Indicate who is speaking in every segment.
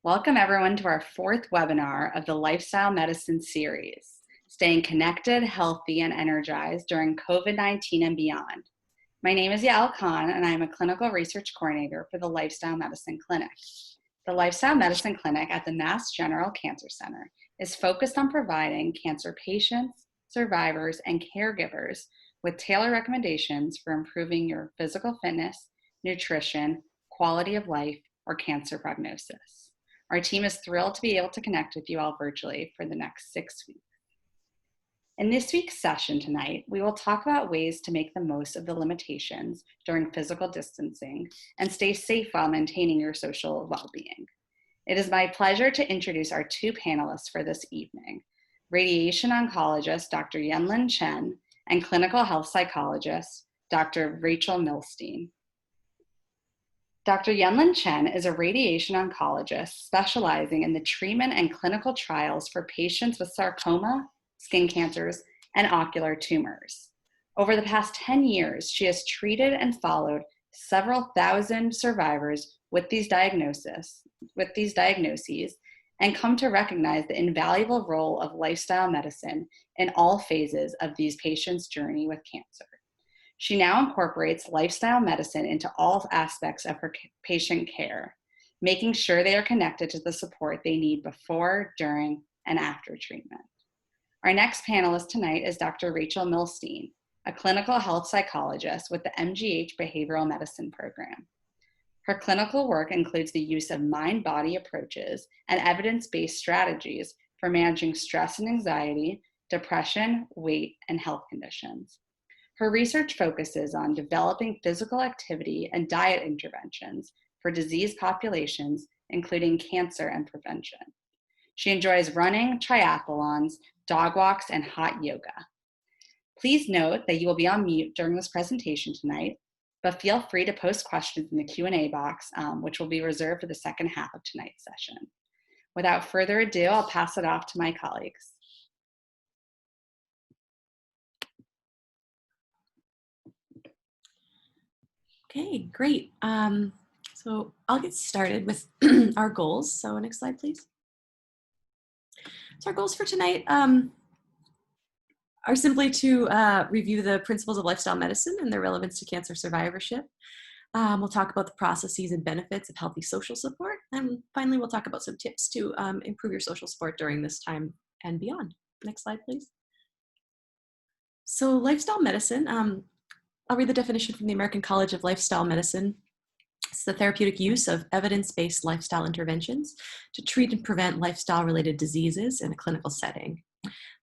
Speaker 1: Welcome everyone to our fourth webinar of the Lifestyle Medicine series, Staying Connected, Healthy, and Energized During COVID-19 and Beyond. My name is Yael Khan, and I am a Clinical Research Coordinator for the Lifestyle Medicine Clinic. The Lifestyle Medicine Clinic at the Mass General Cancer Center is focused on providing cancer patients, survivors, and caregivers with tailored recommendations for improving your physical fitness, nutrition, quality of life, or cancer prognosis. Our team is thrilled to be able to connect with you all virtually for the next 6 weeks. In this week's session tonight, we will talk about ways to make the most of the limitations during physical distancing and stay safe while maintaining your social well-being. It is my pleasure to introduce our two panelists for this evening, radiation oncologist Dr. Yen-Lin Chen and clinical health psychologist Dr. Rachel Millstein. Dr. Yen-Lin Chen is a radiation oncologist specializing in the treatment and clinical trials for patients with sarcoma, skin cancers, and ocular tumors. Over the past 10 years, she has treated and followed several thousand survivors with these diagnoses and come to recognize the invaluable role of lifestyle medicine in all phases of these patients' journey with cancer. She now incorporates lifestyle medicine into all aspects of her patient care, making sure they are connected to the support they need before, during, and after treatment. Our next panelist tonight is Dr. Rachel Millstein, a clinical health psychologist with the MGH Behavioral Medicine Program. Her clinical work includes the use of mind-body approaches and evidence-based strategies for managing stress and anxiety, depression, weight, and health conditions. Her research focuses on developing physical activity and diet interventions for diseased populations, including cancer and prevention. She enjoys running, triathlons, dog walks, and hot yoga. Please note that you will be on mute during this presentation tonight, but feel free to post questions in the Q&A box, which will be reserved for the second half of tonight's session. Without further ado, I'll pass it off to my colleagues.
Speaker 2: Okay, great. So I'll get started with our goals. So next slide, please. So our goals for tonight are simply to review the principles of lifestyle medicine and their relevance to cancer survivorship. We'll talk about the processes and benefits of healthy social support. And finally, we'll talk about some tips to improve your social support during this time and beyond. Next slide, please. So lifestyle medicine, I'll read the definition from the American College of Lifestyle Medicine. It's the therapeutic use of evidence-based lifestyle interventions to treat and prevent lifestyle-related diseases in a clinical setting.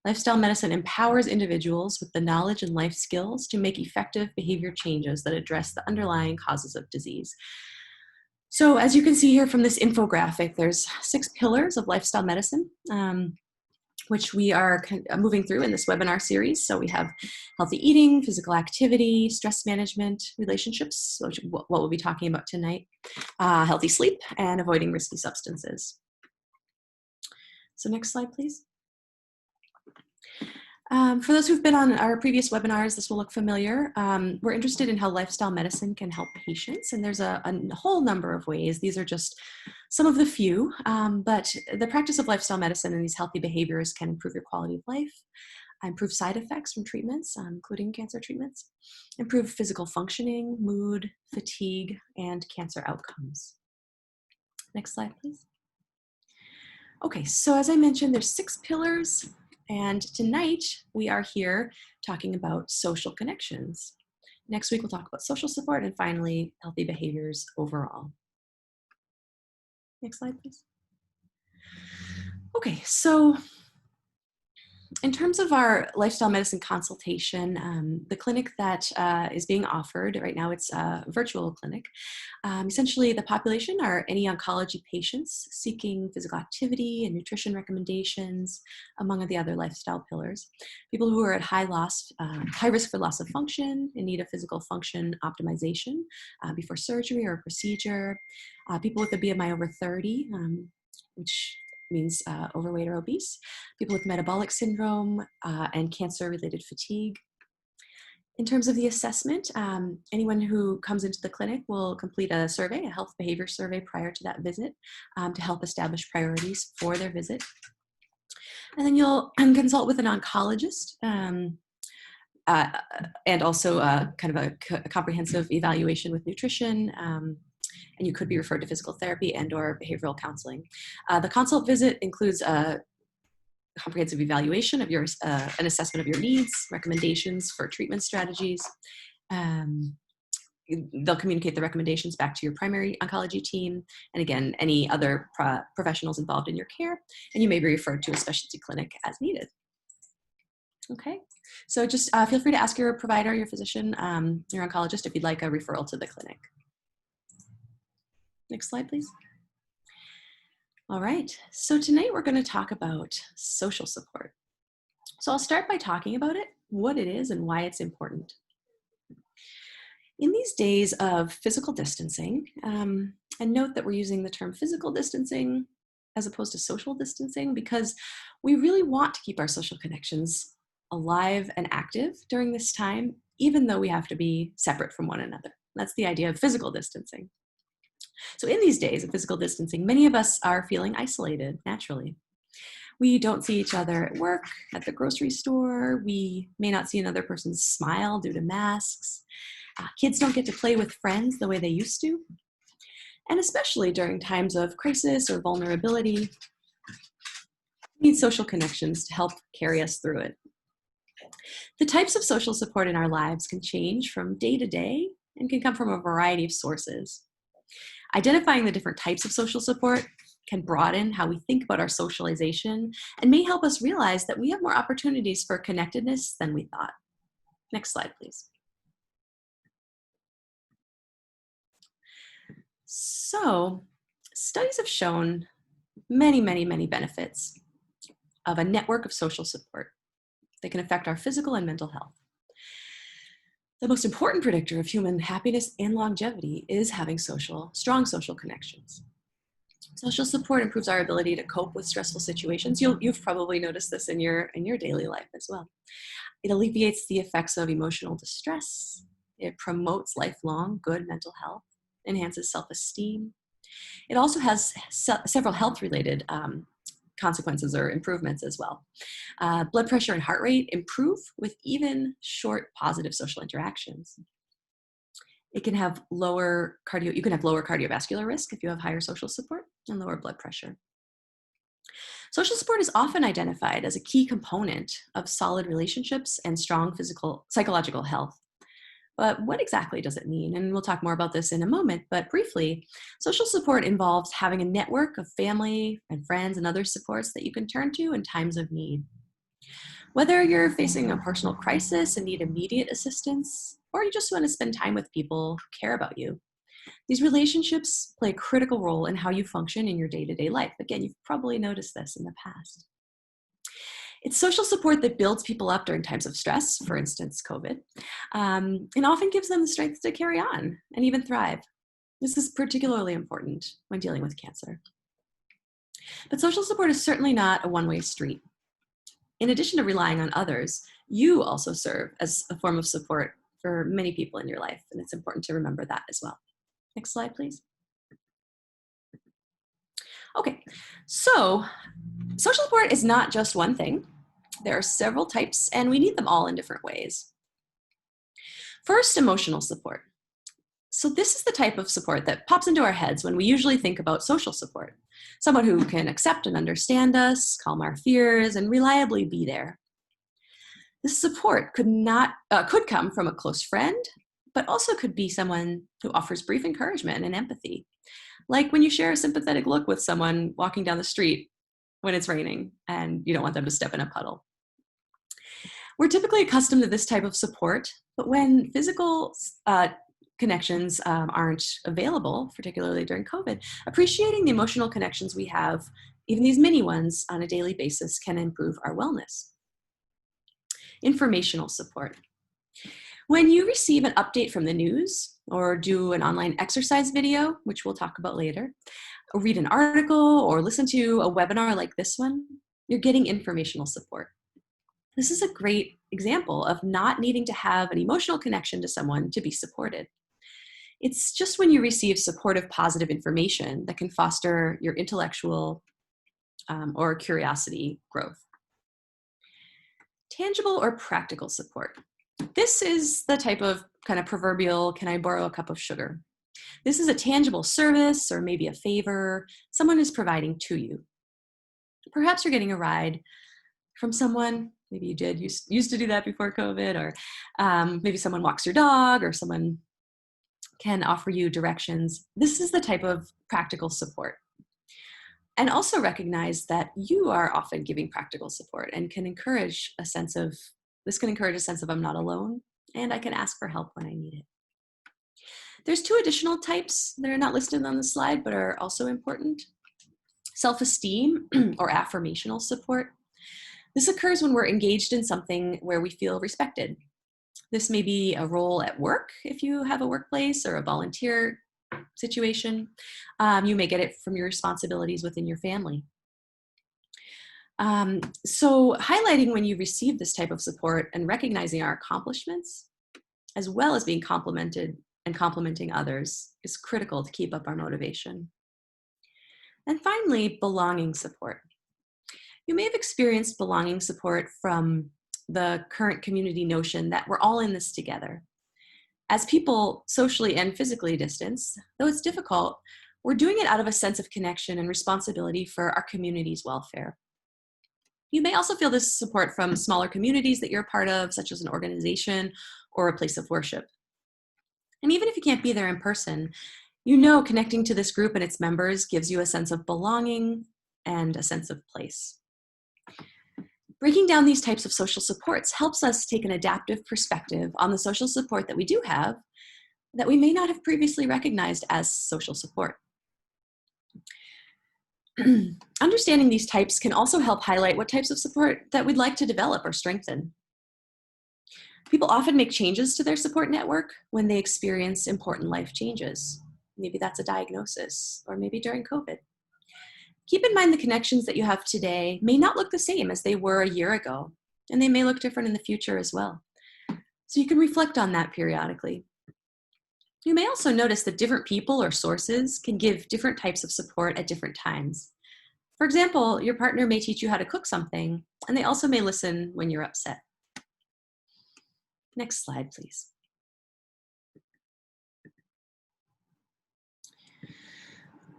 Speaker 2: Lifestyle medicine empowers individuals with the knowledge and life skills to make effective behavior changes that address the underlying causes of disease. So as you can see here from this infographic, there's 6 pillars of lifestyle medicine, which we are moving through in this webinar series. So we have healthy eating, physical activity, stress management, relationships, which is what we'll be talking about tonight, healthy sleep, and avoiding risky substances. So next slide, please. For those who've been on our previous webinars, this will look familiar. We're interested in how lifestyle medicine can help patients, and there's a whole number of ways. These are just some of the few, but the practice of lifestyle medicine and these healthy behaviors can improve your quality of life, improve side effects from treatments, including cancer treatments, improve physical functioning, mood, fatigue, and cancer outcomes. Next slide, please. Okay, so as I mentioned, there's 6 pillars. And tonight, we are here talking about social connections. Next week, we'll talk about social support, and finally, healthy behaviors overall. Next slide, please. Okay, so in terms of our lifestyle medicine consultation, the clinic that is being offered right now, it's a virtual clinic. Essentially, the population are any oncology patients seeking physical activity and nutrition recommendations, among the other lifestyle pillars. People who are at high risk for loss of function, in need of physical function optimization before surgery or procedure. People with a BMI over 30, which means overweight or obese, people with metabolic syndrome and cancer-related fatigue, In terms of the assessment, anyone who comes into the clinic will complete a survey, a health behavior survey prior to that visit to help establish priorities for their visit. And then you'll consult with an oncologist and also kind of a comprehensive evaluation with nutrition. And you could be referred to physical therapy and or behavioral counseling. The consult visit includes a comprehensive evaluation of an assessment of your needs, recommendations for treatment strategies. They'll communicate the recommendations back to your primary oncology team, and again, any other professionals involved in your care, and you may be referred to a specialty clinic as needed. Okay, so just feel free to ask your provider, your physician, your oncologist if you'd like a referral to the clinic. Next slide, please. All right, so tonight we're going to talk about social support. So I'll start by talking about it, what it is, and why it's important. In these days of physical distancing, and note that we're using the term physical distancing as opposed to social distancing because we really want to keep our social connections alive and active during this time, even though we have to be separate from one another. That's the idea of physical distancing. So in these days of physical distancing, many of us are feeling isolated naturally. We don't see each other at work, at the grocery store. We may not see another person's smile due to masks. Kids don't get to play with friends the way they used to. And especially during times of crisis or vulnerability, we need social connections to help carry us through it. The types of social support in our lives can change from day to day and can come from a variety of sources. Identifying the different types of social support can broaden how we think about our socialization and may help us realize that we have more opportunities for connectedness than we thought. Next slide, please. So, studies have shown many benefits of a network of social support that can affect our physical and mental health. The most important predictor of human happiness and longevity is having strong social connections. Social support improves our ability to cope with stressful situations. You've probably noticed this in your daily life as well. It alleviates the effects of emotional distress. It promotes lifelong good mental health, enhances self-esteem. It also has several health-related consequences or improvements as well. Blood pressure and heart rate improve with even short positive social interactions. You can have lower cardiovascular risk if you have higher social support and lower blood pressure. Social support is often identified as a key component of solid relationships and strong psychological health. But what exactly does it mean? And we'll talk more about this in a moment, but briefly, social support involves having a network of family and friends and other supports that you can turn to in times of need. Whether you're facing a personal crisis and need immediate assistance, or you just want to spend time with people who care about you, these relationships play a critical role in how you function in your day-to-day life. Again, you've probably noticed this in the past. It's social support that builds people up during times of stress, for instance, COVID, and often gives them the strength to carry on and even thrive. This is particularly important when dealing with cancer. But social support is certainly not a one-way street. In addition to relying on others, you also serve as a form of support for many people in your life, and it's important to remember that as well. Next slide, please. Okay, so social support is not just one thing. There are several types, and we need them all in different ways. First, emotional support. So this is the type of support that pops into our heads when we usually think about social support. Someone who can accept and understand us, calm our fears, and reliably be there. This support could come from a close friend, but also could be someone who offers brief encouragement and empathy. Like when you share a sympathetic look with someone walking down the street when it's raining and you don't want them to step in a puddle. We're typically accustomed to this type of support, but when physical connections aren't available, particularly during COVID, appreciating the emotional connections we have, even these mini ones on a daily basis, can improve our wellness. Informational support. When you receive an update from the news or do an online exercise video, which we'll talk about later, or read an article or listen to a webinar like this one, you're getting informational support. This is a great example of not needing to have an emotional connection to someone to be supported. It's just when you receive supportive, positive information that can foster your intellectual or curiosity growth. Tangible or practical support. This is the type of kind of proverbial, can I borrow a cup of sugar? This is a tangible service or maybe a favor someone is providing to you. Perhaps you're getting a ride from someone, maybe you did used to do that before COVID, or maybe someone walks your dog, or someone can offer you directions. This is the type of practical support. And also recognize that you are often giving practical support and can encourage a sense of, I'm not alone and I can ask for help when I need it. There's 2 additional types that are not listed on the slide, but are also important. Self-esteem or affirmational support. This occurs when we're engaged in something where we feel respected. This may be a role at work if you have a workplace, or a volunteer situation. You may get it from your responsibilities within your family. So highlighting when you receive this type of support and recognizing our accomplishments, as well as being complimented and complimenting others, is critical to keep up our motivation. And finally, belonging support. You may have experienced belonging support from the current community notion that we're all in this together. As people socially and physically distance, though it's difficult, we're doing it out of a sense of connection and responsibility for our community's welfare. You may also feel this support from smaller communities that you're a part of, such as an organization or a place of worship. And even if you can't be there in person, you know connecting to this group and its members gives you a sense of belonging and a sense of place. Breaking down these types of social supports helps us take an adaptive perspective on the social support that we do have that we may not have previously recognized as social support. Understanding these types can also help highlight what types of support that we'd like to develop or strengthen. People often make changes to their support network when they experience important life changes. Maybe that's a diagnosis, or maybe during COVID. Keep in mind the connections that you have today may not look the same as they were a year ago, and they may look different in the future as well. So you can reflect on that periodically. You may also notice that different people or sources can give different types of support at different times. For example, your partner may teach you how to cook something, and they also may listen when you're upset. Next slide, please.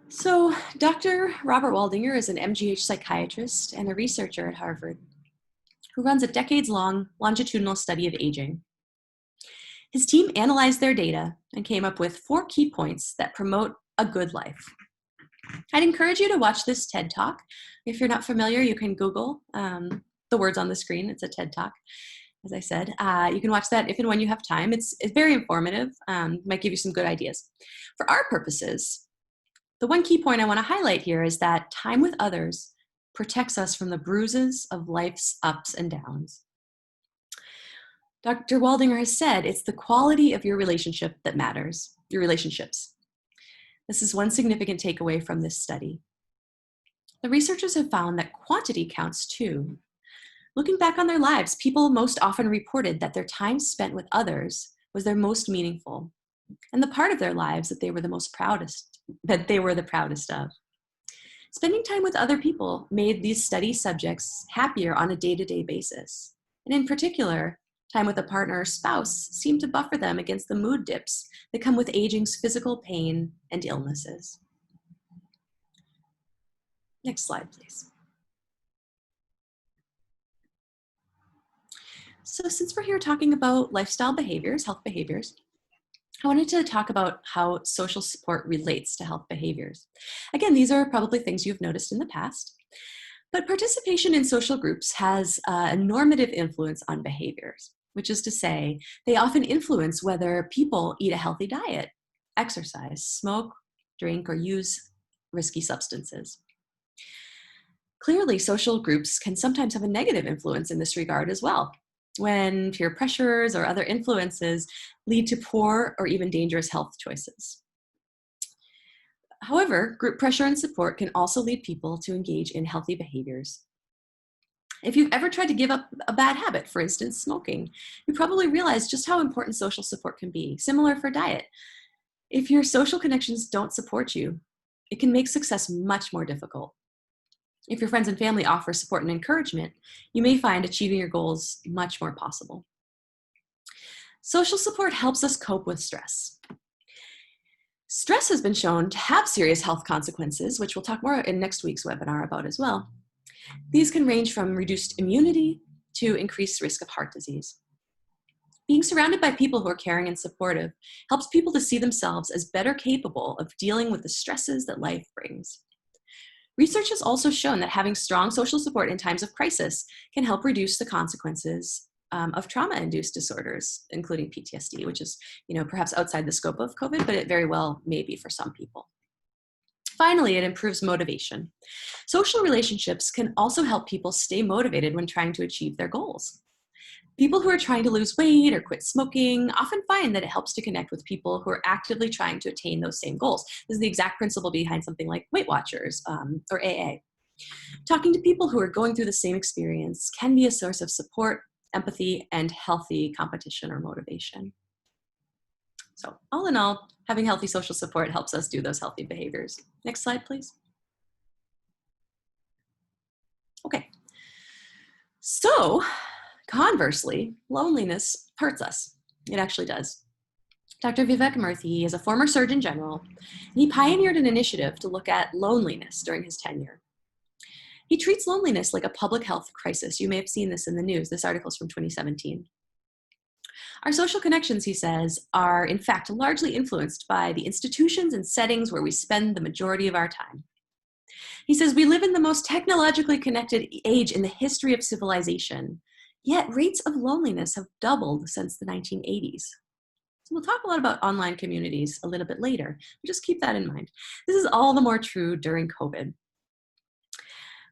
Speaker 2: So Dr. Robert Waldinger is an MGH psychiatrist and a researcher at Harvard who runs a decades-long longitudinal study of aging. His team analyzed their data and came up with 4 key points that promote a good life. I'd encourage you to watch this TED Talk. If you're not familiar, you can Google the words on the screen. It's a TED Talk, as I said. You can watch that if and when you have time. It's very informative, might give you some good ideas. For our purposes, the one key point I want to highlight here is that time with others protects us from the bruises of life's ups and downs. Dr. Waldinger has said it's the quality of your relationship that matters, your relationships. This is one significant takeaway from this study. The researchers have found that quantity counts too. Looking back on their lives, people most often reported that their time spent with others was their most meaningful, and the part of their lives that they were the proudest of. Spending time with other people made these study subjects happier on a day-to-day basis. And in particular, time with a partner or spouse seemed to buffer them against the mood dips that come with aging's physical pain and illnesses. Next slide, please. So since we're here talking about lifestyle behaviors, health behaviors, I wanted to talk about how social support relates to health behaviors. Again, these are probably things you've noticed in the past, but participation in social groups has a normative influence on behaviors, which is to say, they often influence whether people eat a healthy diet, exercise, smoke, drink, or use risky substances. Clearly, social groups can sometimes have a negative influence in this regard as well, when peer pressures or other influences lead to poor or even dangerous health choices. However, group pressure and support can also lead people to engage in healthy behaviors. If you've ever tried to give up a bad habit, for instance, smoking, you probably realize just how important social support can be. Similar for diet. If your social connections don't support you, it can make success much more difficult. If your friends and family offer support and encouragement, you may find achieving your goals much more possible. Social support helps us cope with stress. Stress has been shown to have serious health consequences, which we'll talk more in next week's webinar about as well. These can range from reduced immunity to increased risk of heart disease. Being surrounded by people who are caring and supportive helps people to see themselves as better capable of dealing with the stresses that life brings. Research has also shown that having strong social support in times of crisis can help reduce the consequences of trauma-induced disorders, including PTSD, which is, perhaps outside the scope of COVID, but it very well may be for some people. Finally, it improves motivation. Social relationships can also help people stay motivated when trying to achieve their goals. People who are trying to lose weight or quit smoking often find that it helps to connect with people who are actively trying to attain those same goals. This is the exact principle behind something like Weight Watchers or AA. Talking to people who are going through the same experience can be a source of support, empathy, and healthy competition or motivation. So all in all, having healthy social support helps us do those healthy behaviors. Next slide, please. Okay. So conversely, loneliness hurts us. It actually does. Dr. Vivek Murthy is a former Surgeon General, and he pioneered an initiative to look at loneliness during his tenure. He treats loneliness like a public health crisis. You may have seen this in the news. This article is from 2017. Our social connections, he says, are in fact largely influenced by the institutions and settings where we spend the majority of our time. He says, we live in the most technologically connected age in the history of civilization, yet rates of loneliness have doubled since the 1980s. So we'll talk a lot about online communities a little bit later, but just keep that in mind. This is all the more true during COVID.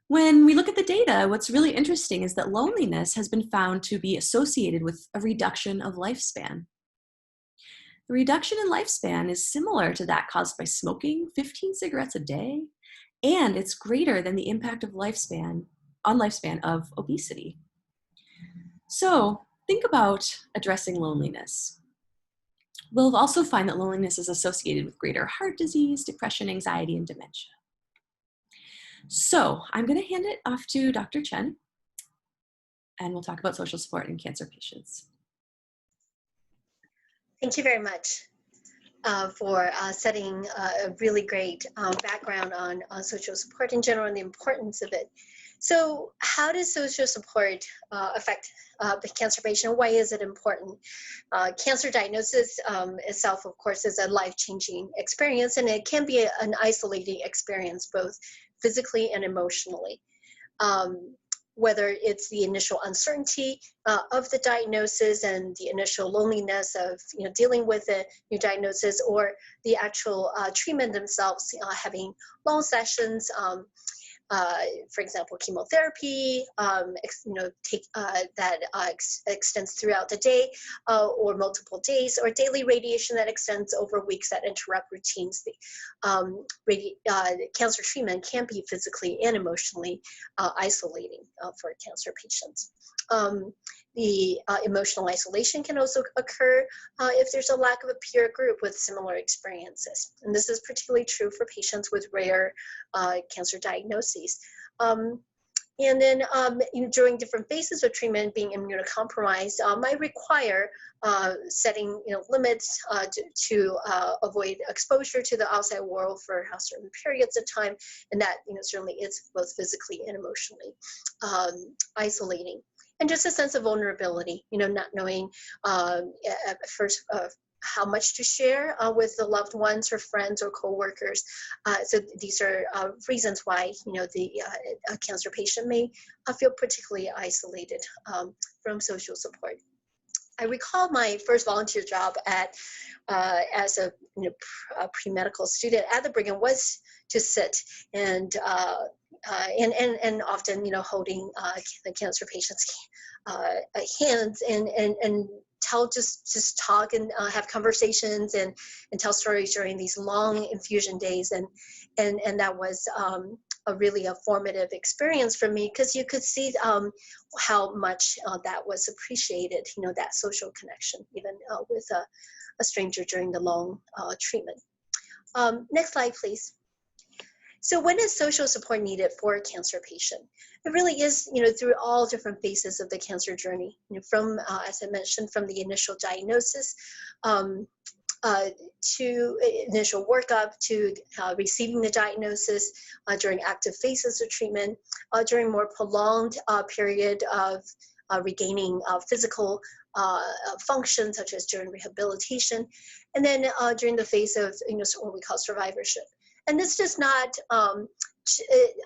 Speaker 2: When we look at the data, what's really interesting is that loneliness has been found to be associated with a reduction of lifespan. The reduction in lifespan is similar to that caused by smoking 15 cigarettes a day, and it's greater than the impact of lifespan of obesity. So think about addressing loneliness. We'll also find that loneliness is associated with greater heart disease, depression, anxiety, and dementia. So I'm going to hand it off to Dr. Chen, and we'll talk about social support in cancer patients.
Speaker 3: Thank you very much for setting a really great background on social support in general and the importance of it. So how does social support affect the cancer patient? Why is it important? Cancer diagnosis itself, of course, is a life-changing experience, and it can be an isolating experience, both physically and emotionally. Whether it's the initial uncertainty of the diagnosis and the initial loneliness of dealing with a new diagnosis, or the actual treatment themselves, having long sessions, for example, chemotherapy, extends throughout the day, or multiple days, or daily radiation that extends over weeks that interrupt routines. Cancer treatment can be physically and emotionally isolating for cancer patients. The emotional isolation can also occur if there's a lack of a peer group with similar experiences. And this is particularly true for patients with rare cancer diagnoses. And then during different phases of treatment, being immunocompromised might require setting limits to avoid exposure to the outside world for certain periods of time, and that certainly is both physically and emotionally isolating. And just a sense of vulnerability, not knowing at first how much to share with the loved ones or friends or coworkers. So these are reasons why a cancer patient may feel particularly isolated from social support. I recall my first volunteer job as a pre-medical student at the Brigham was to sit and often holding the cancer patients' hands and just talk and have conversations and tell stories during these long infusion days, and that was really a formative experience for me, because you could see how much that was appreciated, that social connection, even with a stranger during the long treatment. Next slide, please. So when is social support needed for a cancer patient? It really is, through all different phases of the cancer journey, from, as I mentioned, from the initial diagnosis to initial workup, to receiving the diagnosis, during active phases of treatment, during more prolonged period of regaining physical function, such as during rehabilitation, and then during the phase of what we call survivorship. And this does not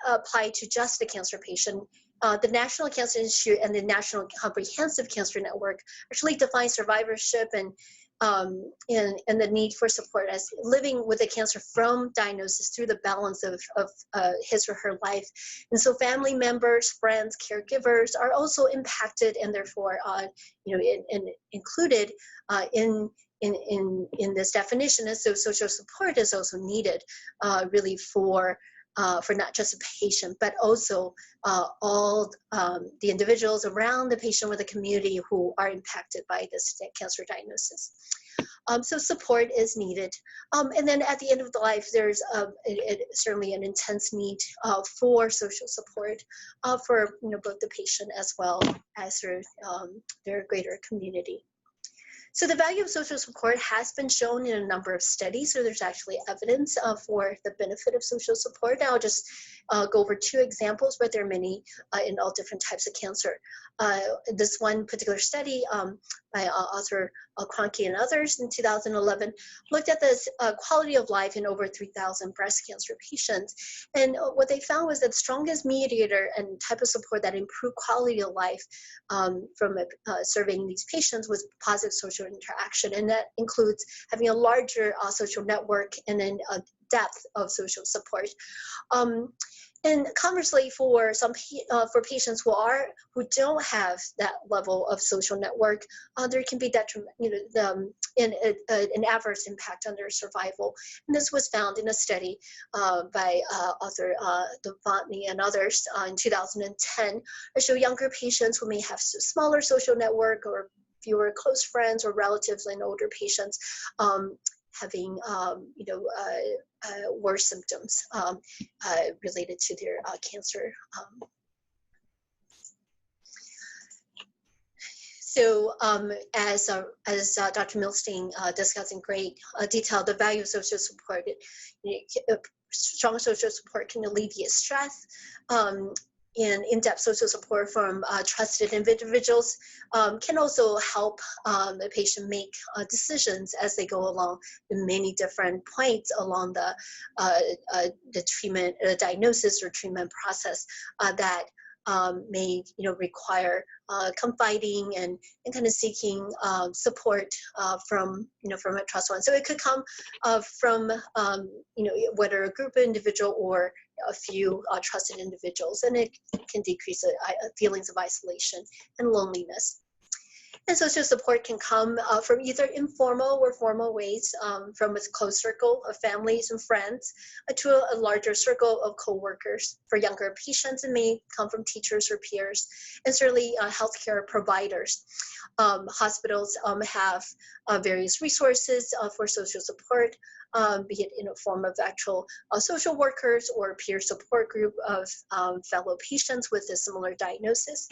Speaker 3: apply to just the cancer patient. The National Cancer Institute and the National Comprehensive Cancer Network actually define survivorship and the need for support as living with a cancer from diagnosis through the balance of his or her life. And so family members, friends, caregivers are also impacted, and therefore included in this definition. And so social support is also needed really for not just a patient, but also all the individuals around the patient with the community who are impacted by this cancer diagnosis. So support is needed. And then at the end of the life, there's certainly an intense need for social support for both the patient as well as their greater community. So the value of social support has been shown in a number of studies, so there's actually evidence for the benefit of social support. I'll just go over two examples, but there are many in all different types of cancer. This one particular study by author Cronky and others in 2011 looked at the quality of life in over 3,000 breast cancer patients. And what they found was that the strongest mediator and type of support that improved quality of life from surveying these patients was positive social interaction. And that includes having a larger social network and then a depth of social support. And conversely, for patients who don't have that level of social network, there can be an adverse impact on their survival. And this was found in a study by author Devantni and others in 2010. That show younger patients who may have smaller social network or fewer close friends or relatives and older patients having worse symptoms related to their cancer. So as Dr. Millstein discussed in great detail, the value of social support, strong social support can alleviate stress, and in-depth social support from trusted individuals can also help the patient make decisions as they go along in many different points along the treatment, diagnosis or treatment process that may require confiding and kind of seeking support from a trusted one. So it could come from whether a group of individual or a few trusted individuals, and it can decrease feelings of isolation and loneliness. And social support can come from either informal or formal ways, from a close circle of families and friends to a larger circle of coworkers. For younger patients, it may come from teachers or peers, and certainly healthcare providers. Hospitals have various resources for social support, be it in a form of actual social workers or peer support group of fellow patients with a similar diagnosis.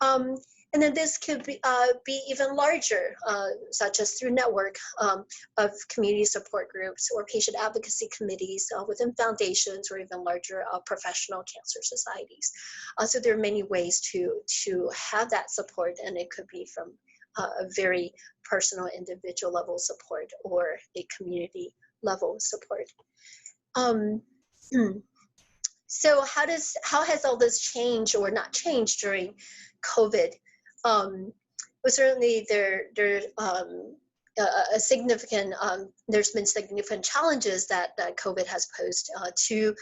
Speaker 3: And then this could be even larger, such as through network of community support groups or patient advocacy committees within foundations or even larger professional cancer societies. So there are many ways to have that support, and it could be from a very personal individual level support or a community level support. So how has all this changed or not changed during COVID? But certainly there's been significant challenges that COVID has posed to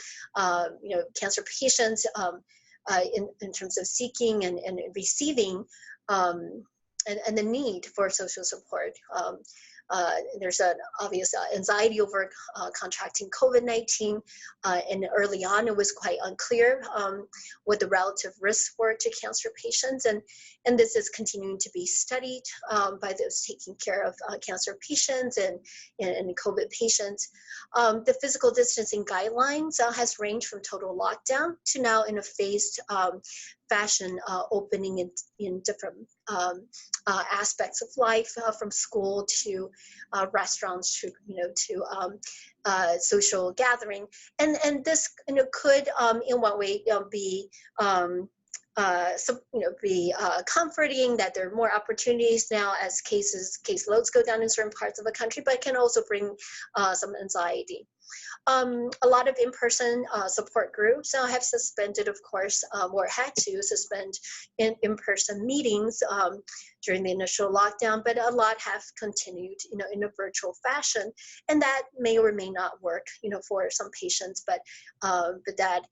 Speaker 3: cancer patients in terms of seeking and receiving and the need for social support. there's an obvious anxiety over contracting COVID-19, and early on it was quite unclear what the relative risks were to cancer patients, and this is continuing to be studied by those taking care of cancer patients and COVID patients. The physical distancing guidelines has ranged from total lockdown to now in a phased fashion, opening in different aspects of life, from school to restaurants to social gathering, and this could in one way be be comforting that there are more opportunities now as caseloads go down in certain parts of the country, but can also bring some anxiety. A lot of in-person support groups have suspended, of course, or had to suspend in-person meetings during the initial lockdown, but a lot have continued, in a virtual fashion, and that may or may not work, for some patients, but that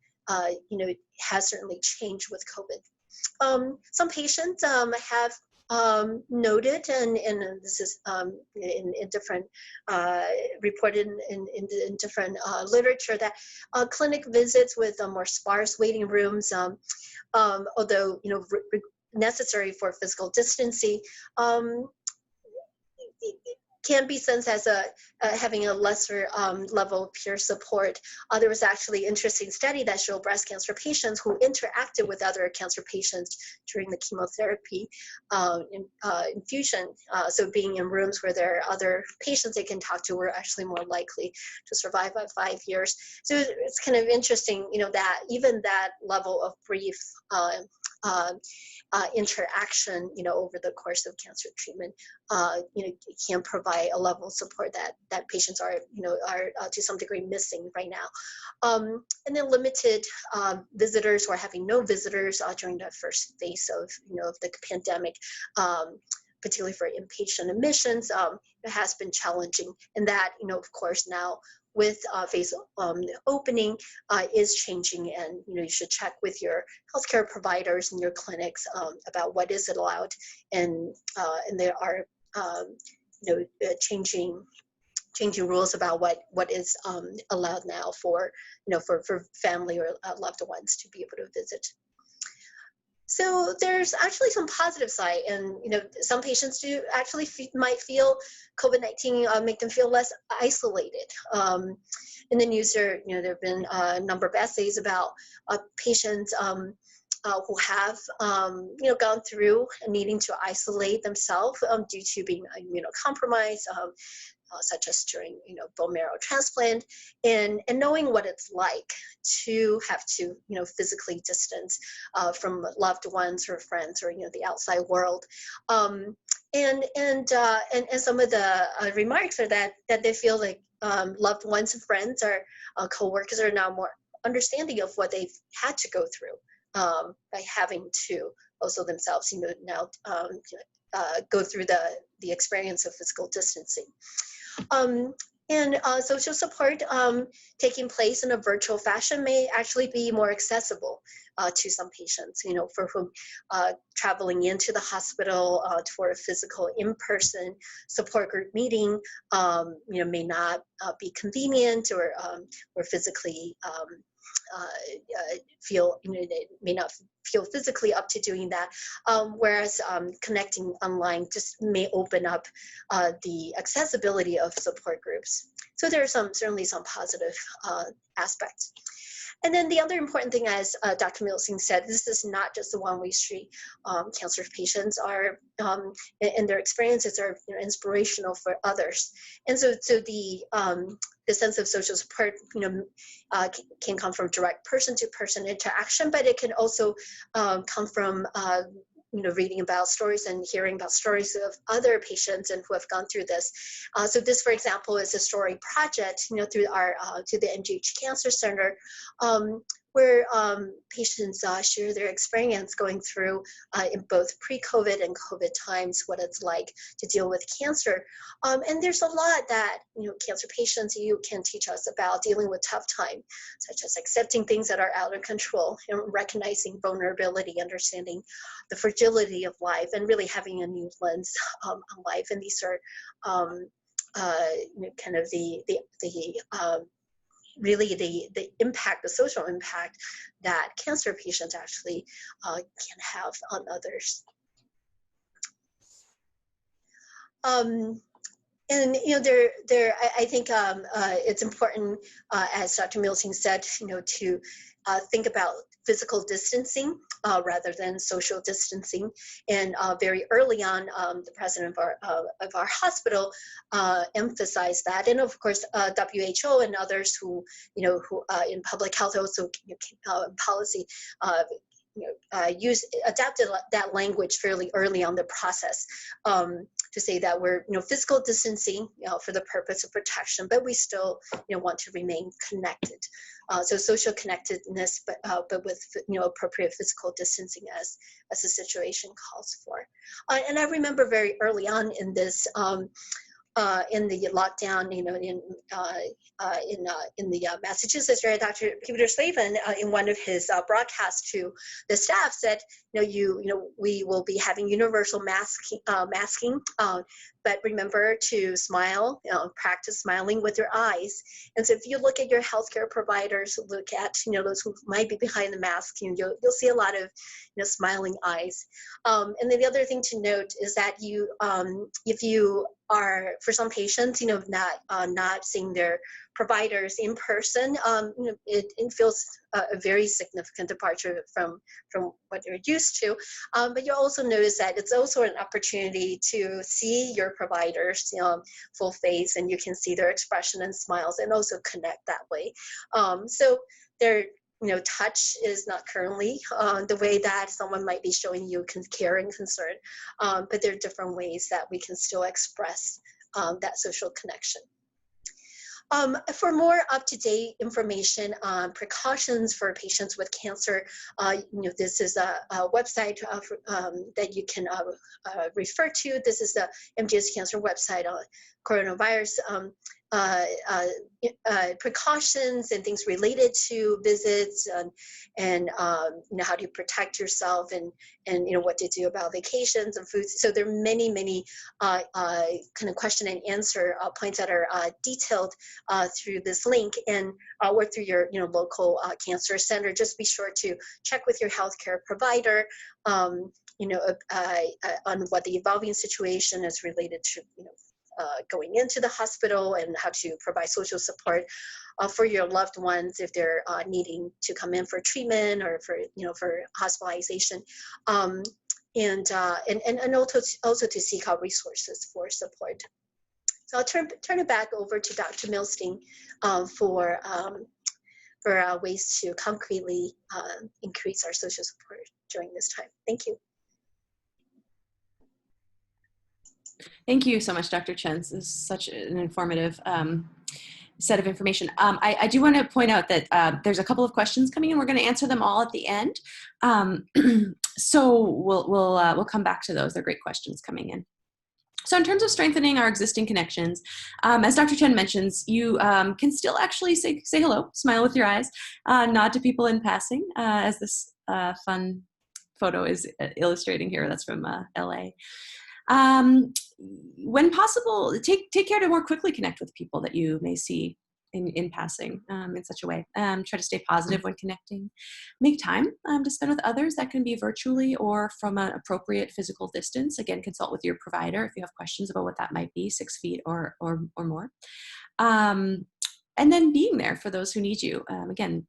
Speaker 3: has certainly changed with COVID. Some patients have noted, and this is in different reported in different literature, that clinic visits with more sparse waiting rooms, although necessary for physical distancing, can be sensed as having a lesser level of peer support. There was actually an interesting study that showed breast cancer patients who interacted with other cancer patients during the chemotherapy infusion, so being in rooms where there are other patients they can talk to, were actually more likely to survive by 5 years. So it's kind of interesting, that even that level of brief interaction, over the course of cancer treatment, can provide a level of support that patients are to some degree missing right now. And then limited visitors, or having no visitors during the first phase of the pandemic, particularly for inpatient admissions, it has been challenging, and that of course now with phase opening is changing, and you should check with your healthcare providers and your clinics about what is allowed, and there are changing rules about what is allowed now for for family or loved ones to be able to visit. So there's actually some positive side, and some patients do actually might feel COVID-19 make them feel less isolated. In the news, there have been a number of essays about patients who have gone through needing to isolate themselves due to being immunocompromised, such as during bone marrow transplant, and knowing what it's like to have to physically distance from loved ones or friends or the outside world, and some of the remarks are that they feel like loved ones and friends or co-workers are now more understanding of what they've had to go through by having to also themselves now go through the experience of physical distancing. And social support taking place in a virtual fashion may actually be more accessible to some patients, for whom traveling into the hospital for a physical in-person support group meeting, may not be convenient or physically they may not feel physically up to doing that, whereas connecting online just may open up the accessibility of support groups. So there are certainly some positive aspects. And then the other important thing, as Dr. Millstein said, this is not just a one-way street. Cancer patients are, and their experiences are inspirational for others. And so the sense of social support, can come from direct person-to-person interaction, but it can also come from reading about stories and hearing about stories of other patients and who have gone through this. So this, for example, is a story project, through to the MGH Cancer Center, where patients share their experience going through in both pre-COVID and COVID times, what it's like to deal with cancer. And there's a lot that cancer patients can teach us about dealing with tough time, such as accepting things that are out of control and recognizing vulnerability, understanding the fragility of life, and really having a new lens on life. And these are kind of really the impact, the social impact that cancer patients actually can have on others. And I think it's important, as Dr. Millstein said, to think about physical distancing rather than social distancing. And very early on, the president of our hospital emphasized that. And of course, WHO and others who in public health also policy adapted that language fairly early on the process, to say that we're physical distancing for the purpose of protection, but we still want to remain connected. So social connectedness, but with appropriate physical distancing as the situation calls for. And I remember very early on in this. In the lockdown, in the Massachusetts area, Dr. Peter Slavin, in one of his broadcasts to the staff, said, we will be having universal masking, but remember to smile, practice smiling with your eyes. And so if you look at your healthcare providers, look at those who might be behind the mask, you'll see a lot of smiling eyes. And then the other thing to note is that if you are, for some patients, not seeing their providers in person, it feels a very significant departure from what you're used to. But you'll also notice that it's also an opportunity to see your providers full face, and you can see their expression and smiles, and also connect that way. So their touch is not currently the way that someone might be showing you care and concern, but there are different ways that we can still express that social connection. For more up-to-date information on precautions for patients with cancer, this is a website that you can refer to. This is the MGS Cancer website on coronavirus precautions and things related to visits, and how do you protect yourself, and what to do about vacations and foods. So there are many kind of question and answer points that are detailed through this link, and or through your local cancer center. Just be sure to check with your healthcare provider on what the evolving situation is related to going into the hospital, and how to provide social support for your loved ones if they're needing to come in for treatment or for hospitalization, and also to seek out resources for support. So I'll turn it back over to Dr. Millstein for ways to concretely increase our social support during this time. Thank you.
Speaker 2: Thank you so much, Dr. Chen. This is such an informative set of information. I do want to point out that there's a couple of questions coming in. We're going to answer them all at the end. So we'll come back to those. They're great questions coming in. So in terms of strengthening our existing connections, as Dr. Chen mentions, you can still actually say hello, smile with your eyes, nod to people in passing, as this fun photo is illustrating here. That's from LA. When possible, take care to more quickly connect with people that you may see in passing in such a way. Try to stay positive when connecting. Make time to spend with others. That can be virtually or from an appropriate physical distance. Again, consult with your provider if you have questions about what that might be, 6 feet or more. And then being there for those who need you. Again,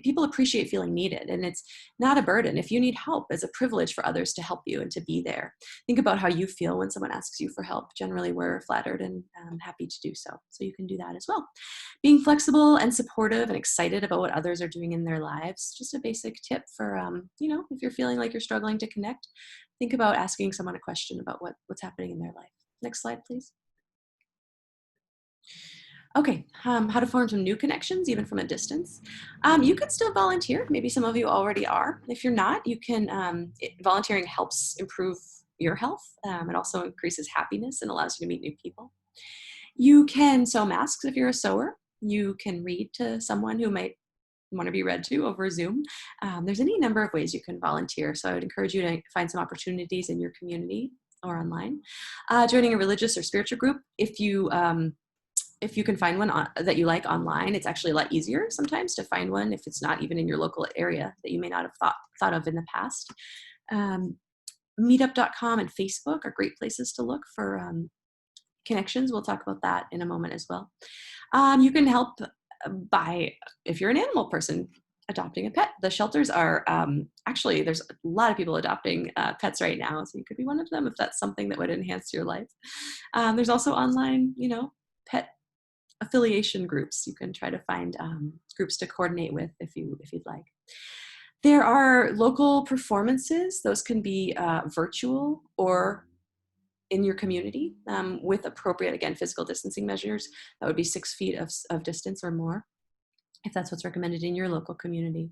Speaker 2: people appreciate feeling needed, and it's not a burden. If you need help, it's a privilege for others to help you and to be there. Think about how you feel when someone asks you for help. Generally, we're flattered and happy to do so. So you can do that as well. Being flexible and supportive and excited about what others are doing in their lives. Just a basic tip for, if you're feeling like you're struggling to connect, think about asking someone a question about what's happening in their life. Next slide, please. Okay, how to form some new connections, even from a distance. You can still volunteer. Maybe some of you already are. If you're not, you can, volunteering helps improve your health. It also increases happiness and allows you to meet new people. You can sew masks if you're a sewer. You can read to someone who might want to be read to over Zoom. There's any number of ways you can volunteer. So I would encourage you to find some opportunities in your community or online. Joining a religious or spiritual group, if you can find one that you like online, it's actually a lot easier sometimes to find one if it's not even in your local area that you may not have thought of in the past. Meetup.com and Facebook are great places to look for connections. We'll talk about that in a moment as well. You can help by, if you're an animal person, adopting a pet. The shelters are actually, there's a lot of people adopting pets right now, so you could be one of them if that's something that would enhance your life. There's also online, pet affiliation groups. You can try to find groups to coordinate with if you'd like. There are local performances. Those can be virtual or in your community with appropriate, again, physical distancing measures. That would be 6 feet of distance or more, if that's what's recommended in your local community.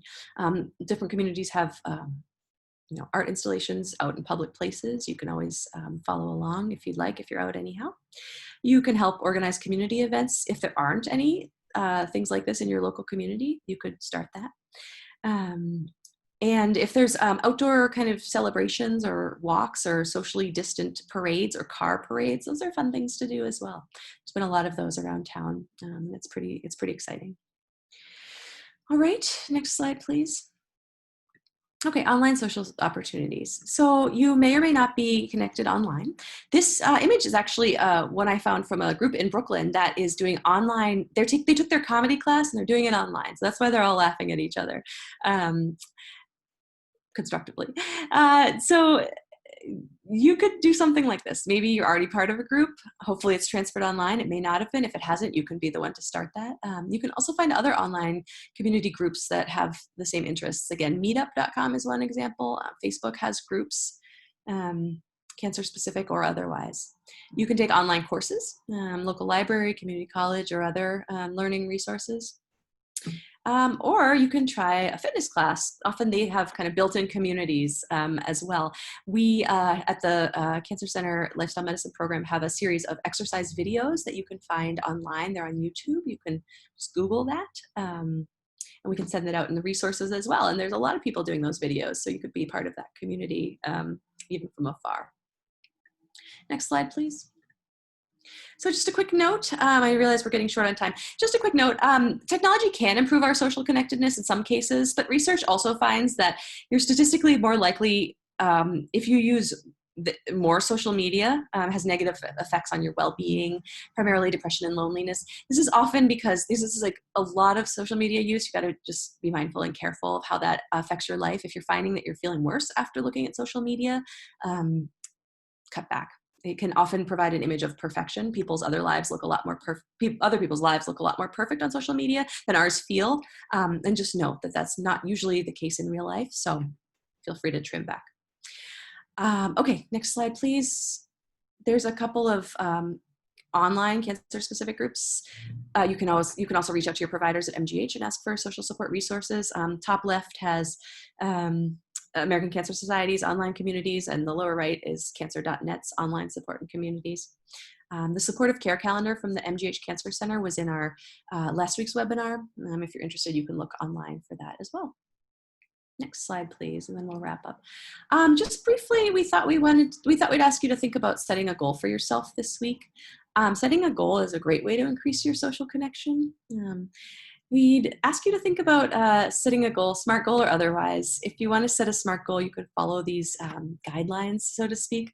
Speaker 2: Different communities have art installations out in public places. You can always follow along if you'd like, if you're out anyhow. You can help organize community events. If there aren't any things like this in your local community, you could start that. And if there's outdoor kind of celebrations or walks or socially distant parades or car parades, those are fun things to do as well. There's been a lot of those around town. It's pretty exciting. All right, next slide, please. Okay, online social opportunities. So you may or may not be connected online. This image is actually one I found from a group in Brooklyn that is doing online. They took their comedy class and they're doing it online. So that's why they're all laughing at each other constructively. So you could do something like this. Maybe you're already part of a group. Hopefully it's transferred online. It may not have been. If it hasn't, you can be the one to start that. You can also find other online community groups that have the same interests. Again, meetup.com is one example. Facebook has groups, cancer specific or otherwise. You can take online courses, local library, community college, or other learning resources. Or you can try a fitness class. Often they have kind of built-in communities as well. We at the Cancer Center Lifestyle Medicine Program have a series of exercise videos that you can find online. They're on YouTube. You can just Google that. And we can send it out in the resources as well. And there's a lot of people doing those videos, so you could be part of that community even from afar. Next slide, please. So just a quick note, I realize we're getting short on time. Just a quick note, technology can improve our social connectedness in some cases, but research also finds that you're statistically more likely, if you use more social media, has negative effects on your well-being, primarily depression and loneliness. This is often because this is like a lot of social media use. You got to just be mindful and careful of how that affects your life. If you're finding that you're feeling worse after looking at social media, cut back. It can often provide an image of perfection. People's other lives look a lot more other people's lives look a lot more perfect on social media than ours feel. And just note that that's not usually the case in real life. So feel free to trim back. Okay, next slide, please. There's a couple of online cancer-specific groups. You can also reach out to your providers at MGH and ask for social support resources. Top left has American Cancer Society's online communities, and the lower right is cancer.net's online support and communities. The supportive care calendar from the MGH Cancer Center was in our last week's webinar. If you're interested, you can look online for that as well. Next slide, please, and then we'll wrap up. Just briefly, we thought we'd ask you to think about setting a goal for yourself this week. Setting a goal is a great way to increase your social connection. We'd ask you to think about setting a goal, SMART goal or otherwise. If you want to set a SMART goal, you could follow these guidelines, so to speak,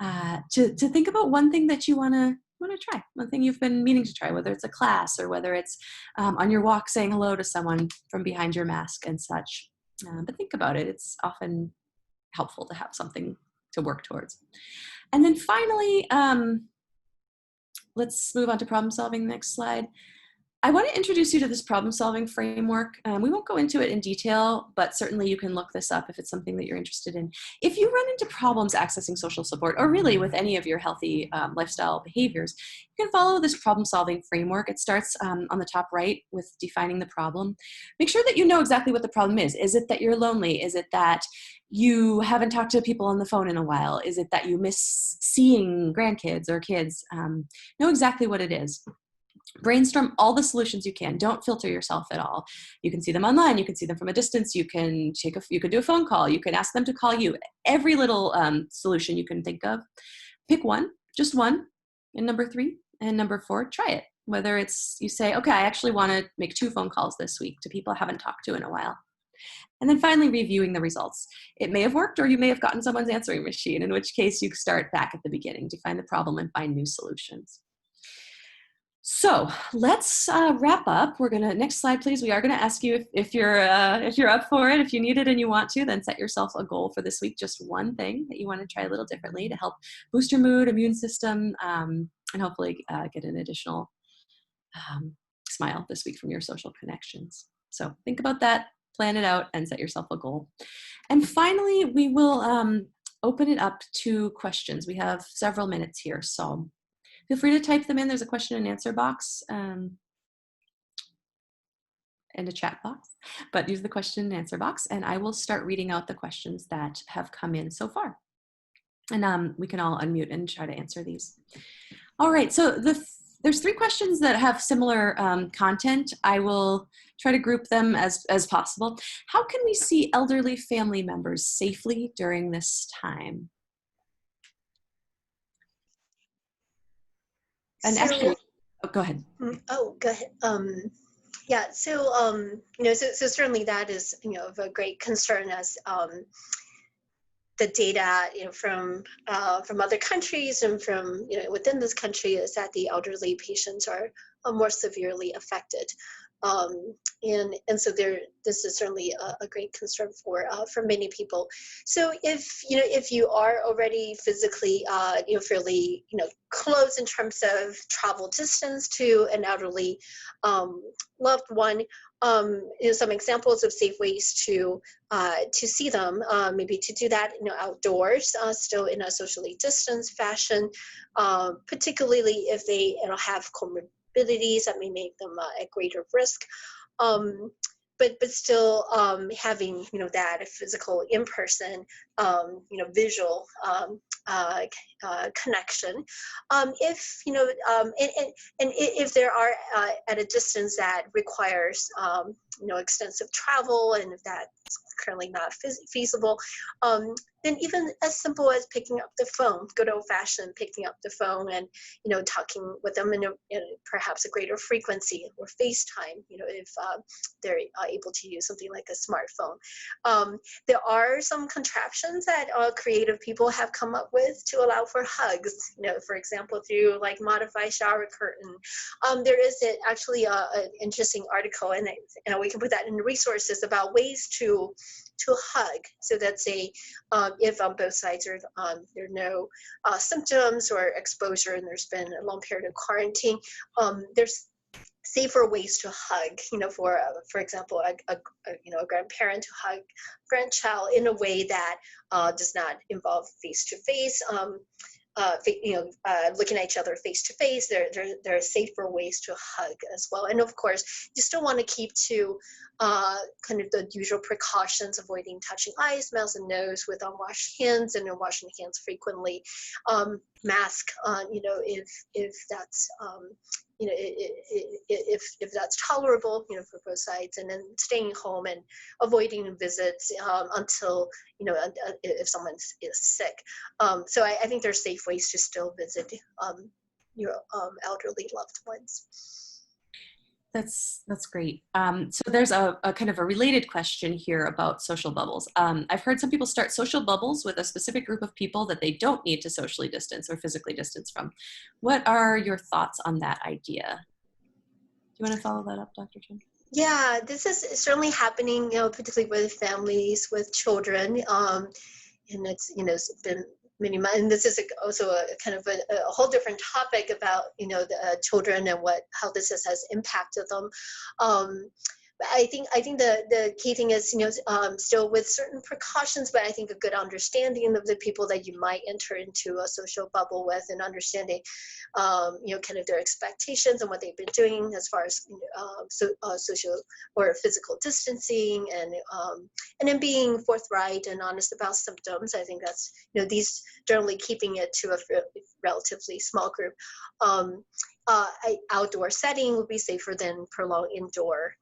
Speaker 2: to think about one thing that you want to try, one thing you've been meaning to try, whether it's a class or whether it's on your walk saying hello to someone from behind your mask and such. But think about it. It's often helpful to have something to work towards. And then finally, let's move on to problem solving. Next slide. I want to introduce you to this problem-solving framework. We won't go into it in detail, but certainly you can look this up if it's something that you're interested in. If you run into problems accessing social support, or really with any of your healthy lifestyle behaviors, you can follow this problem-solving framework. It starts on the top right with defining the problem. Make sure that you know exactly what the problem is. Is it that you're lonely? Is it that you haven't talked to people on the phone in a while? Is it that you miss seeing grandkids or kids? Know exactly what it is. Brainstorm all the solutions you can. Don't filter yourself at all. You can see them online. You can see them from a distance. You can do a phone call. You can ask them to call you. Every little solution you can think of. Pick one, just one. And number 3 and number 4, try it. Whether it's you say, okay, I actually want to make 2 phone calls this week to people I haven't talked to in a while. And then finally reviewing the results. It may have worked, or you may have gotten someone's answering machine, in which case you start back at the beginning to find the problem and find new solutions. So let's wrap up. We're gonna, next slide, please. We are gonna ask you if you're up for it. If you need it and you want to, then set yourself a goal for this week. Just one thing that you want to try a little differently to help boost your mood, immune system, and hopefully get an additional smile this week from your social connections. So think about that, plan it out, and set yourself a goal. And finally, we will open it up to questions. We have several minutes here, so feel free to type them in. There's a question and answer box and a chat box, but use the question and answer box, and I will start reading out the questions that have come in so far. And we can all unmute and try to answer these. All right, so there's 3 questions that have similar content. I will try to group them as possible. How can we see elderly family members safely during this time? And
Speaker 3: So,
Speaker 2: actually, go ahead.
Speaker 3: Oh, go ahead. Yeah, so, so certainly that is, of a great concern as the data, from other countries and from, within this country is that the elderly patients are more severely affected. And so this is certainly a great concern for many people. So if you are already physically fairly close in terms of travel distance to an elderly loved one, some examples of safe ways to see them, maybe to do that outdoors, still in a socially distanced fashion, particularly if they have comorbidities that may make them at greater risk. But still having that physical in-person visual connection. If and if there are at a distance that requires extensive travel, and if that's currently not feasible, then even as simple as picking up the phone, good old-fashioned picking up the phone and talking with them in perhaps a greater frequency, or FaceTime, if they're able to use something like a smartphone. There are some contraptions that creative people have come up with to allow for hugs. For example, through like modified shower curtain. There is actually an interesting article, and we can put that in the resources, about ways to hug. So that's if on both sides there are no symptoms or exposure, and there's been a long period of quarantine, there's safer ways to hug, for example, a grandparent to hug grandchild in a way that does not involve face-to-face, looking at each other face to face. There are safer ways to hug as well. And of course, you still want to keep to kind of the usual precautions, avoiding touching eyes, mouth, and nose with unwashed hands, and washing hands frequently. Mask on, if that's if that's tolerable, for both sides, and then staying home and avoiding visits until if someone is sick. So I think there's safe ways to still visit your elderly loved ones.
Speaker 2: That's great. So there's a kind of a related question here about social bubbles. I've heard some people start social bubbles with a specific group of people that they don't need to socially distance or physically distance from. What are your thoughts on that idea? Do you want to follow that up, Dr. Chen?
Speaker 3: Yeah, this is certainly happening, particularly with families with children, and it's been many months. And this is also a kind of a whole different topic about the children and how this has impacted them. But I think the key thing is still with certain precautions, but I think a good understanding of the people that you might enter into a social bubble with, and understanding kind of their expectations and what they've been doing as far as social or physical distancing, and then being forthright and honest about symptoms. I think that's these generally keeping it to a relatively small group. outdoor setting would be safer than prolonged indoor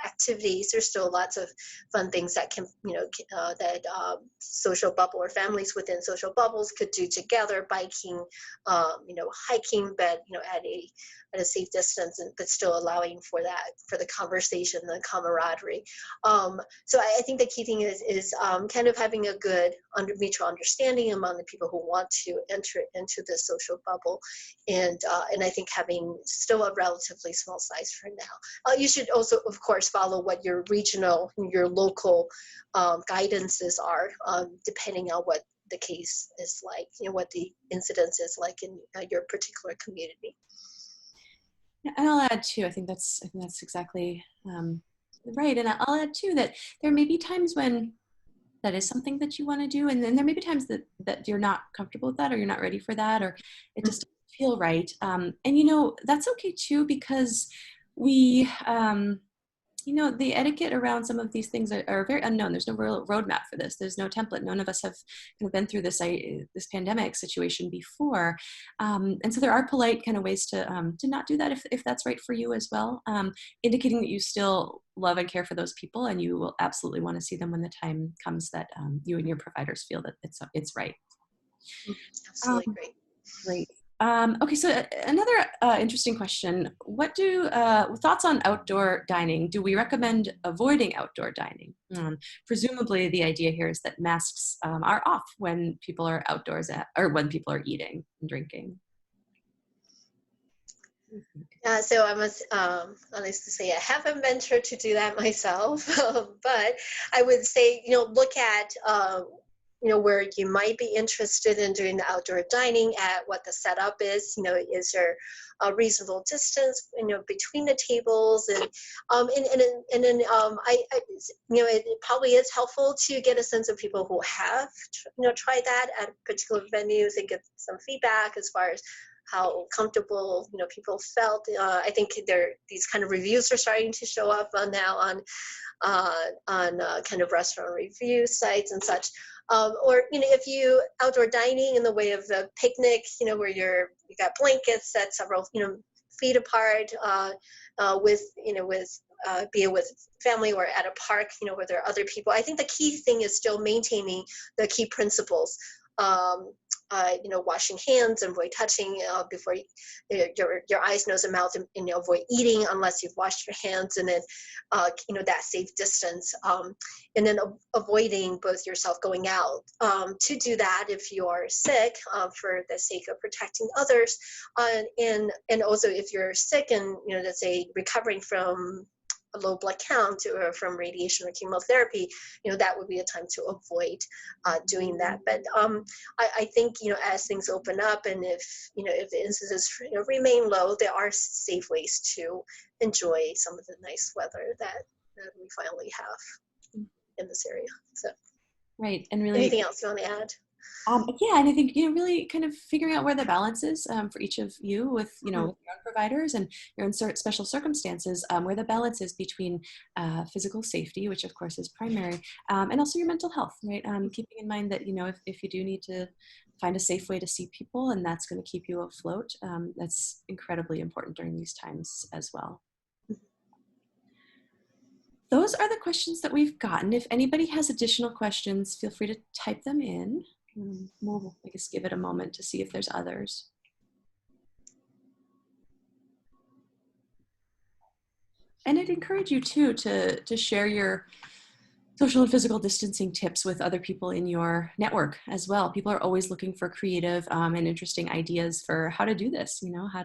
Speaker 3: activities. There's still lots of fun things that can, that social bubble or families within social bubbles could do together, biking, hiking, but, at a safe distance, but still allowing for the conversation, the camaraderie. So I think the key thing is kind of having a good mutual understanding among the people who want to enter into the social bubble, and I think having still a relatively small size for now. You should also, of course, follow what your regional, your local guidances are, depending on what the case is like, what the incidence is like in your particular community.
Speaker 2: And I'll add too, I think that's exactly right. And I'll add too that there may be times when that is something that you want to do, and then there may be times that you're not comfortable with that, or you're not ready for that, or it just doesn't feel right. And that's okay too, because we the etiquette around some of these things are very unknown. There's no real roadmap for this. There's no template. None of us have kind of been through this pandemic situation before. And so there are polite kind of ways to not do that if that's right for you as well, indicating that you still love and care for those people, and you will absolutely want to see them when the time comes that you and your providers feel that it's right.
Speaker 3: Absolutely great.
Speaker 2: Great. Okay, so another interesting question. What do thoughts on outdoor dining? Do we recommend avoiding outdoor dining? Presumably the idea here is that masks are off when people are outdoors or when people are eating and drinking.
Speaker 3: So I must honestly say I haven't ventured to do that myself, but I would say, look at where you might be interested in doing the outdoor dining, at what the setup is. Is there a reasonable distance, between the tables, and then it probably is helpful to get a sense of people who have, tried that at particular venues and get some feedback as far as how comfortable, people felt. I think these kind of reviews are starting to show up now on kind of restaurant review sites and such. Or if you outdoor dining in the way of the picnic, where you got blankets set several feet apart, with be it with family or at a park, where there are other people. I think the key thing is still maintaining the key principles. Washing hands, and avoid touching before your eyes, nose, and mouth, and avoid eating unless you've washed your hands, and then that safe distance, and then avoiding both yourself going out to do that if you are sick, for the sake of protecting others, and also if you're sick and let's say recovering from a low blood count or from radiation or chemotherapy, that would be a time to avoid doing that. But I think, as things open up, and if the incidence remain low, there are safe ways to enjoy some of the nice weather that we finally have in this area. So,
Speaker 2: right. And really,
Speaker 3: anything else you want to add?
Speaker 2: Yeah, and I think really kind of figuring out where the balance is for each of you with with your own providers and your own special circumstances, where the balance is between physical safety, which of course is primary, and also your mental health, right? Keeping in mind that if you do need to find a safe way to see people, and that's going to keep you afloat, that's incredibly important during these times as well. Those are the questions that we've gotten. If anybody has additional questions, feel free to type them in. We'll, I guess, give it a moment to see if there's others. And I'd encourage you too to share your social and physical distancing tips with other people in your network as well. People are always looking for creative and interesting ideas for how to do this. How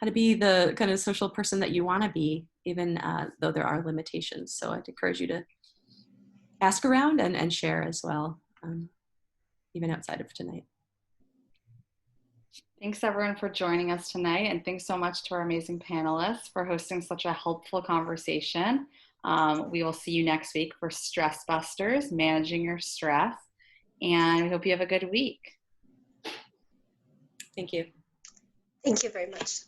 Speaker 2: to be the kind of social person that you want to be, even though there are limitations. So I'd encourage you to ask around and share as well, even outside of tonight.
Speaker 1: Thanks everyone for joining us tonight, and thanks so much to our amazing panelists for hosting such a helpful conversation. We will see you next week for Stress Busters, Managing Your Stress, and we hope you have a good week.
Speaker 2: Thank you.
Speaker 3: Thank you very much.